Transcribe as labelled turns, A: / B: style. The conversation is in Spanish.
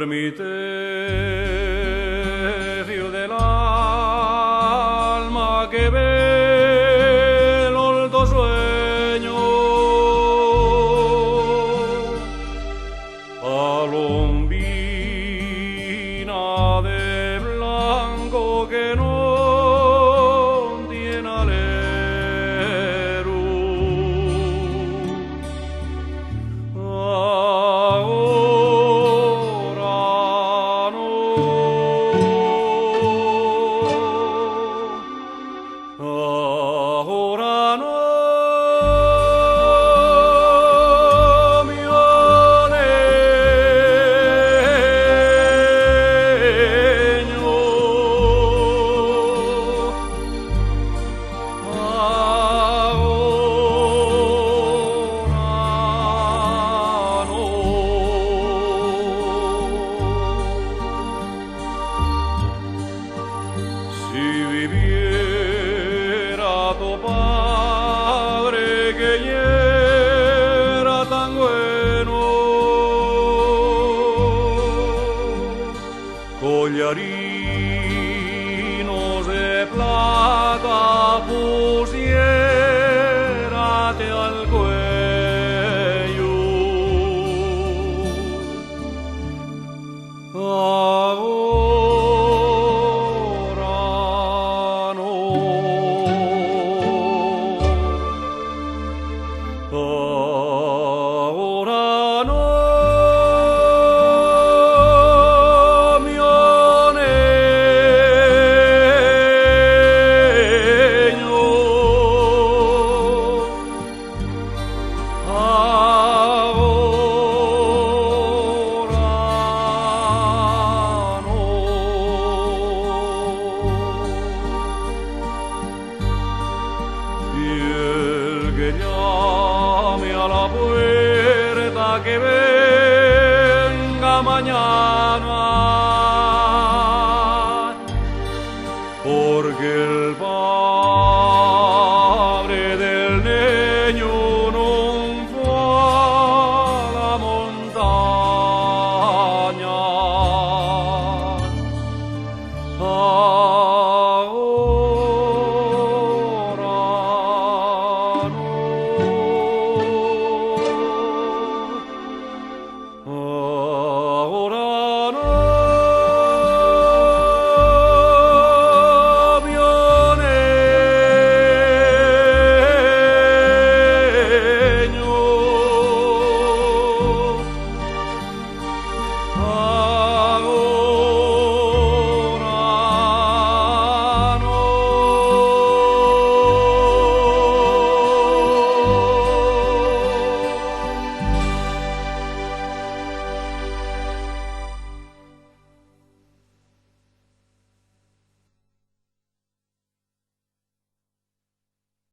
A: ermiterio del alma que ve el hondo sueño, palombina de blanco que no tiene alero. Ahora no, mi oleño. Ahora no. Si viviera tu padre que era tan bueno, collarinos de plata pusiérate al cuello. Ahora no. Ahora no, mi oleño. Ahora no. Y el que llame a la puerta que venga mañana, porque el